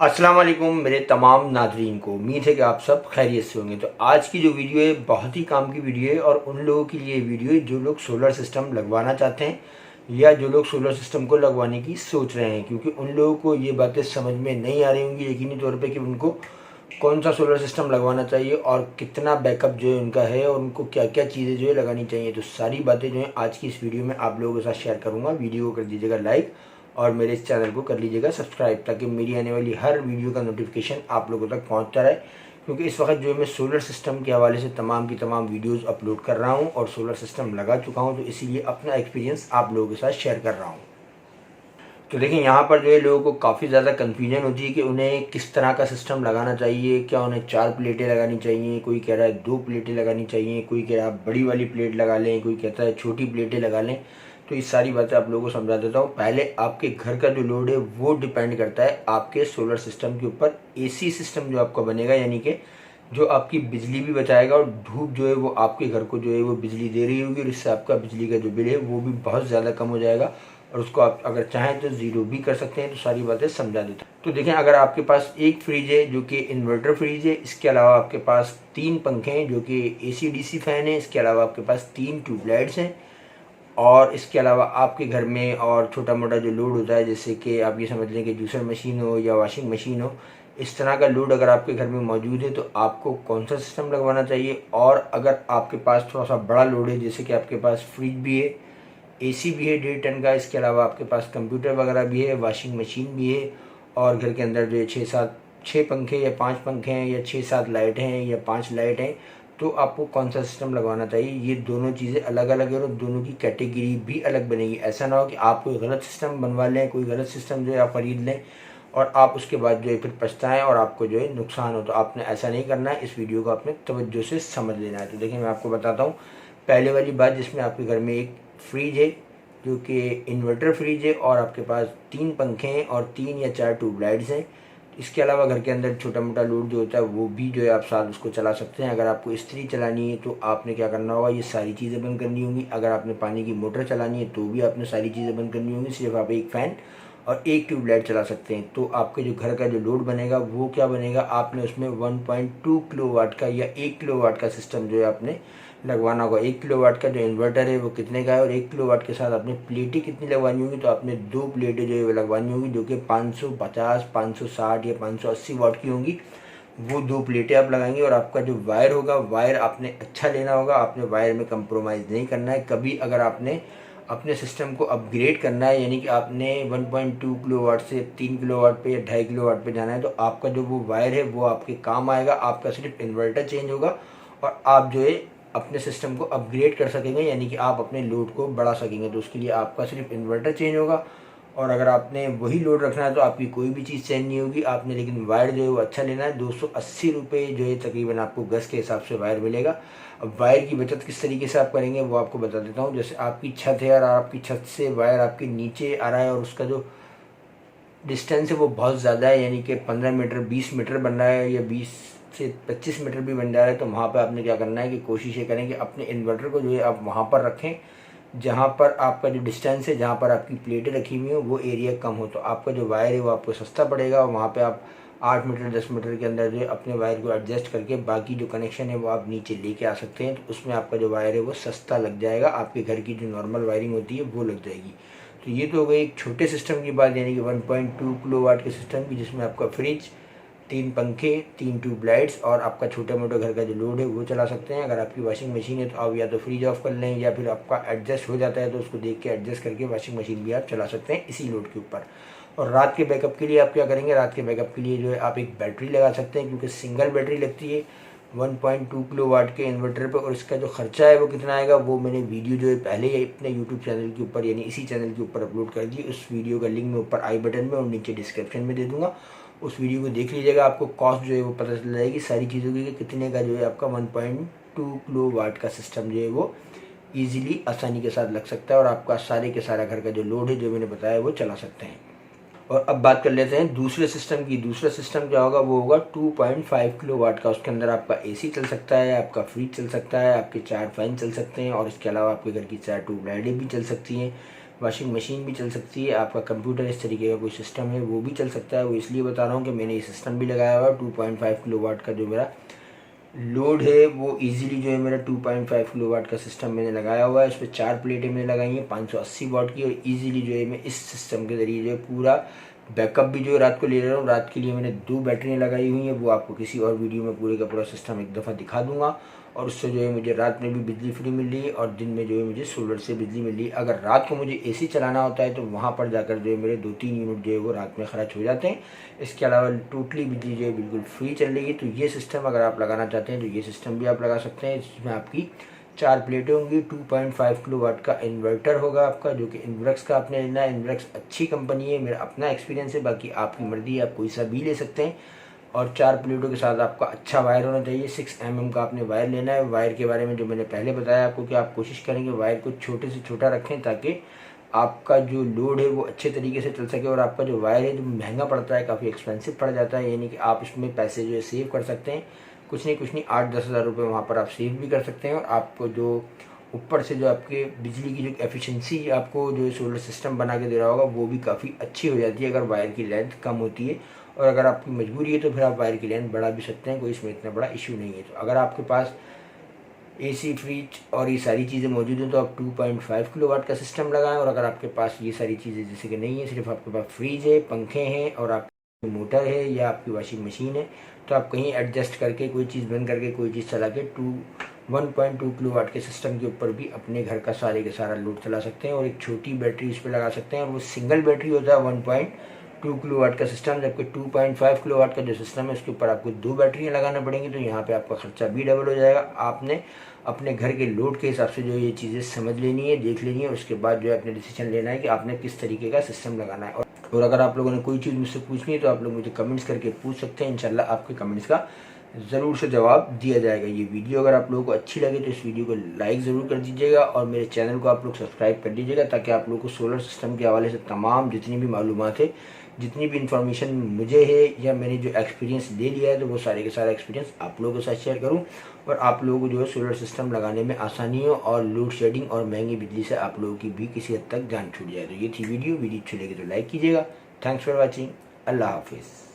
अस्सलाम वालेकुम मेरे तमाम नाज़रीन को। उम्मीद है कि आप सब खैरियत से होंगे। तो आज की जो वीडियो है बहुत ही काम की वीडियो है और उन लोगों के लिए वीडियो है जो लोग सोलर सिस्टम लगवाना चाहते हैं या जो लोग सोलर सिस्टम को लगवाने की सोच रहे हैं, क्योंकि उन लोगों को ये बातें समझ में नहीं आ रही होंगी यकीनी तौर पे कि उनको कौन सा सोलर सिस्टम लगवाना चाहिए और कितना बैकअप जो है उनका है और उनको क्या क्या चीज़ें जो है लगानी चाहिए। तो सारी बातें जो है आज की इस वीडियो में आप लोगों के साथ शेयर करूँगा। वीडियो को कर दीजिएगा लाइक और मेरे इस चैनल को कर लीजिएगा सब्सक्राइब, ताकि मेरी आने वाली हर वीडियो का नोटिफिकेशन आप लोगों तक पहुंचता रहे। क्योंकि इस वक्त जो है मैं सोलर सिस्टम के हवाले से तमाम की तमाम वीडियोस अपलोड कर रहा हूं और सोलर सिस्टम लगा चुका हूं, तो इसीलिए अपना एक्सपीरियंस आप लोगों के साथ शेयर कर रहा हूं। तो देखिए यहाँ पर जो है लोगों को काफ़ी ज़्यादा कन्फ्यूजन होती है कि उन्हें किस तरह का सिस्टम लगाना चाहिए। क्या उन्हें 4 प्लेटें लगानी चाहिए, कोई कह रहा है 2 प्लेटें लगानी चाहिए, कोई कह रहा है बड़ी वाली प्लेट लगा लें, कोई कहता है छोटी प्लेटें लगा लें। तो ये सारी बातें आप लोगों को समझा देता हूँ। पहले आपके घर का जो लोड है वो डिपेंड करता है आपके सोलर सिस्टम के ऊपर। एसी सिस्टम जो आपका बनेगा, यानी कि जो आपकी बिजली भी बचाएगा और धूप जो है वो आपके घर को जो है वो बिजली दे रही होगी और इससे आपका बिजली का जो बिल है वो भी बहुत ज़्यादा कम हो जाएगा और उसको आप अगर चाहें तो ज़ीरो भी कर सकते हैं। तो सारी बातें समझा देता हूँ। तो देखें, अगर आपके पास एक फ्रिज है जो कि इन्वर्टर फ्रिज है, इसके अलावा आपके पास 3 पंखे हैं जो कि एसी डीसी फ़ैन है, इसके अलावा आपके पास 3 ट्यूबलाइट्स हैं और इसके अलावा आपके घर में और छोटा मोटा जो लोड होता है, जैसे कि आप ये समझ लें कि जूसर मशीन हो या वॉशिंग मशीन हो, इस तरह का लोड अगर आपके घर में मौजूद है तो आपको कौन सा सिस्टम लगवाना चाहिए। और अगर आपके पास थोड़ा सा बड़ा लोड है, जैसे कि आपके पास फ्रिज भी है, एसी भी है 1.5 टन का, इसके अलावा आपके पास कंप्यूटर वगैरह भी है, वॉशिंग मशीन भी है और घर के अंदर जो है 6 पंखे या 5 पंखे हैं या 6-7 लाइट हैं या 5 लाइट हैं, तो आपको कौन सा सिस्टम लगवाना चाहिए। ये दोनों चीज़ें अलग अलग है और दोनों की कैटेगरी भी अलग बनेगी। ऐसा ना हो कि आप कोई गलत सिस्टम बनवा लें, कोई गलत सिस्टम जो है आप ख़रीद लें और आप उसके बाद जो है फिर पछताएं और आपको जो है नुकसान हो। तो आपने ऐसा नहीं करना है। इस वीडियो को आपने तवज्जो से समझ लेना है। तो देखिए, मैं आपको बताता हूँ। पहले वाली बात, जिसमें आपके घर में एक फ्रिज है जो कि इन्वर्टर फ्रिज है और आपके पास 3 पंखे हैं और 3 या 4 ट्यूबलाइट्स हैं। इसके अलावा घर के अंदर छोटा मोटा लोड जो होता है वो भी जो है आप साथ उसको चला सकते हैं। अगर आपको इस्त्री चलानी है तो आपने क्या करना होगा, ये सारी चीज़ें बंद करनी होंगी। अगर आपने पानी की मोटर चलानी है तो भी आपने सारी चीज़ें बंद करनी होंगी। सिर्फ आप एक फ़ैन और एक ट्यूबलाइट चला सकते हैं। तो आपके जो घर का जो लोड बनेगा वो क्या बनेगा, आपने उसमें 1.2 किलोवाट का या 1 किलोवाट का सिस्टम जो है आपने लगवाना होगा। 1 किलोवाट का जो इन्वर्टर है वो कितने का है और 1 किलोवाट के साथ आपने प्लेटें कितनी लगवानी होंगी, तो आपने 2 प्लेटें जो है वो लगवानी होंगी जो कि 550, 560 या 580 वाट की होंगी। वो 2 प्लेटें आप लगाएंगे और आपका जो वायर होगा, वायर आपने अच्छा लेना होगा। आपने वायर में कंप्रोमाइज़ नहीं करना है कभी। अगर आपने अपने सिस्टम को अपग्रेड करना है, यानी कि आपने 1.2 किलोवाट से 3 किलोवाट पे या 2.5 किलोवाट पे जाना है, तो आपका जो वो वायर है वो आपके काम आएगा। आपका सिर्फ इन्वर्टर चेंज होगा और आप जो है अपने सिस्टम को अपग्रेड कर सकेंगे, यानी कि आप अपने लोड को बढ़ा सकेंगे। तो उसके लिए आपका सिर्फ इन्वर्टर चेंज होगा और अगर आपने वही लोड रखना है तो आपकी कोई भी चीज़ चेंज नहीं होगी। आपने लेकिन वायर जो है वो अच्छा लेना है। 280 रुपये जो है तकरीबन आपको गज़ के हिसाब से वायर मिलेगा। अब वायर की बचत किस तरीके से आप करेंगे वो आपको बता देता हूँ। जैसे आपकी छत है और आपकी छत से वायर आपके नीचे आ रहा है और उसका जो डिस्टेंस है वो बहुत ज़्यादा है, यानी कि 15 मीटर 20 मीटर बन रहा है या 20 से 25 मीटर भी बन जा रहा है, तो वहाँ पर आपने क्या करना है कि कोशिश ये करें कि अपने इन्वर्टर को जो है आप वहाँ पर रखें जहाँ पर आपका जो डिस्टेंस है, जहाँ पर आपकी प्लेटें रखी हुई हो वो एरिया कम हो। तो आपका जो वायर है वो आपको सस्ता पड़ेगा और वहाँ पे आप 8 मीटर 10 मीटर के अंदर जो है अपने वायर को एडजस्ट करके बाकी जो कनेक्शन है वो आप नीचे लेके आ सकते हैं। तो उसमें आपका जो वायर है वो सस्ता लग जाएगा, आपके घर की जो नॉर्मल वायरिंग होती है वो लग जाएगी। तो ये तो हो गई एक छोटे सिस्टम की बात, यानी कि 1.2 किलोवाट के सिस्टम की, जिसमें आपका फ्रिज, 3 पंखे, 3 ट्यूबलाइट्स और आपका छोटा मोटा घर का जो लोड है वो चला सकते हैं। अगर आपकी वॉशिंग मशीन है तो आप या तो फ्रिज ऑफ कर लें या फिर आपका एडजस्ट हो जाता है तो उसको देख के एडजस्ट करके वॉशिंग मशीन भी आप चला सकते हैं इसी लोड के ऊपर। और रात के बैकअप के लिए आप क्या करेंगे, रात के बैकअप के लिए जो है आप एक बैटरी लगा सकते हैं, क्योंकि सिंगल बैटरी लगती है 1.2 किलोवाट के इन्वर्टर पे और इसका जो खर्चा है वो कितना आएगा वो मैंने वीडियो जो है पहले ही अपने यूट्यूब चैनल के ऊपर यानी इसी चैनल के ऊपर अपलोड कर दी। उस वीडियो का लिंक मैं ऊपर आई बटन में और नीचे डिस्क्रिप्शन में दे दूंगा। उस वीडियो को देख लीजिएगा, आपको कॉस्ट जो है वो पता चल जाएगी सारी चीज़ों की कि कितने का जो है आपका 1.2 किलोवाट का सिस्टम जो है वो ईजिली आसानी के साथ लग सकता है और आपका सारे के सारा घर का जो लोड है जो मैंने बताया वो चला सकते हैं। और अब बात कर लेते हैं दूसरे सिस्टम की। दूसरा सिस्टम क्या होगा, वो होगा 2.5 किलोवाट का। उसके अंदर आपका एसी चल सकता है, आपका फ्रिज चल सकता है, आपके 4 फैन चल सकते हैं और इसके अलावा आपके घर की 4 ट्यूबलाइटें भी चल सकती हैं। वॉशिंग मशीन भी चल सकती है, आपका कंप्यूटर इस तरीके का कोई सिस्टम है वो भी चल सकता है। वो इसलिए बता रहा हूँ कि मैंने ये सिस्टम भी लगाया हुआ है। 2.5 किलोवाट का जो मेरा लोड है वो इजीली जो है मेरा 2.5 किलोवाट का सिस्टम मैंने लगाया हुआ है। इस पर 4 प्लेटें मैंने लगाई हैं 580 वाट की, और इजीली जो है मैं इस सिस्टम के ज़रिए जो है पूरा बैकअप भी जो है रात को ले रहा हूँ। रात के लिए मैंने 2 बैटरियाँ लगाई हुई हैं, वो आपको किसी और वीडियो में पूरे का पूरा सिस्टम एक दफ़ा दिखा दूंगा। और उससे जो है मुझे रात में भी बिजली फ्री मिल रही है और दिन में जो है मुझे सोलर से बिजली मिल रही है। अगर रात को मुझे एसी चलाना होता है तो वहाँ पर जाकर जो है मेरे 2-3 यूनिट जो है वो रात में खर्च हो जाते हैं। इसके अलावा टोटली बिजली जो है बिल्कुल फ्री चल रही है। तो ये सिस्टम अगर आप लगाना चाहते हैं तो ये सिस्टम भी आप लगा सकते हैं। इसमें आपकी 4 प्लेटें होंगी, 2.5 किलोवाट का इन्वर्टर होगा आपका, जो कि इन्वर्क्स का आपने लेना है। इन्वर्क्स अच्छी कंपनी है, मेरा अपना एक्सपीरियंस है, बाकी आपकी मर्जी है, आप कोई सा भी ले सकते हैं। और 4 प्लेटों के साथ आपका अच्छा वायर होना चाहिए। 6 mm का आपने वायर लेना है। वायर के बारे में जो मैंने पहले बताया आपको कि आप कोशिश करेंगे वायर को छोटे से छोटा रखें, ताकि आपका जो लोड है वो अच्छे तरीके से चल सके। और आपका जो वायर है जो महंगा पड़ता है, काफ़ी एक्सपेंसिव पड़ जाता है, यानी कि आप इसमें पैसे जो है सेव कर सकते हैं। कुछ नहीं 8-10 हज़ार रुपये वहाँ पर आप सेव भी कर सकते हैं। और आपको जो ऊपर से जो आपके बिजली की जो एफिशिएंसी आपको जो सोलर सिस्टम बना के दे रहा होगा वो भी काफ़ी अच्छी हो जाती है अगर वायर की लेंथ कम होती है। और अगर आपकी मजबूरी है तो फिर आप वायर की लेंथ बढ़ा भी सकते हैं, कोई इसमें इतना बड़ा इशू नहीं है। तो अगर आपके पास एसी, फ्रिज और ये सारी चीज़ें मौजूद हैं तो आप 2.5 किलोवाट का सिस्टम लगाएं। और अगर आपके पास ये सारी चीज़ें जैसे कि नहीं है, सिर्फ आपके पास फ्रिज है, पंखे हैं और आपकी मोटर है या आपकी वॉशिंग मशीन है, तो आप कहीं एडजस्ट करके कोई चीज़ बंद करके कोई चीज़ चला के 1.2 किलोवाट के सिस्टम के ऊपर भी अपने घर का सारे के सारा लोड चला सकते हैं। और एक छोटी बैटरी इस पर लगा सकते हैं, और वो सिंगल बैटरी होता है 1.2 किलोवाट का सिस्टम। जबकि 2.5 किलोवाट का जो सिस्टम है उसके ऊपर आपको 2 बैटरियाँ लगाना पड़ेंगी, तो यहाँ पे आपका खर्चा भी डबल हो जाएगा। आपने अपने घर के लोड के हिसाब से जो ये चीज़ें समझ लेनी है, देख लेनी है, उसके बाद जो है अपने डिसीजन लेना है कि आपने किस तरीके का सिस्टम लगाना है। और अगर आप लोगों ने कोई चीज़ मुझसे पूछनी है तो आप लोग मुझे कमेंट्स करके पूछ सकते हैं। इंशाल्लाह आपके कमेंट्स का ज़रूर से जवाब दिया जाएगा। ये वीडियो अगर आप लोगों को अच्छी लगे तो इस वीडियो को लाइक ज़रूर कर दीजिएगा और मेरे चैनल को आप लोग सब्सक्राइब कर दीजिएगा, ताकि आप लोगों को सोलर सिस्टम के हवाले से तमाम जितनी भी मालूमात है, जितनी भी इंफॉर्मेशन मुझे है या मैंने जो एक्सपीरियंस ले लिया है, तो वो सारे के सारा एक्सपीरियंस आप लोगों के साथ शेयर करूँ और आप लोगों को जो है सोलर सिस्टम लगाने में आसानी हो और लोड शेडिंग और महंगी बिजली से आप लोगों की भी किसी हद तक जान छूट जाए। तो ये थी वीडियो अच्छी लगी तो लाइक कीजिएगा। Thanks for watching. अल्लाह हाफिज़।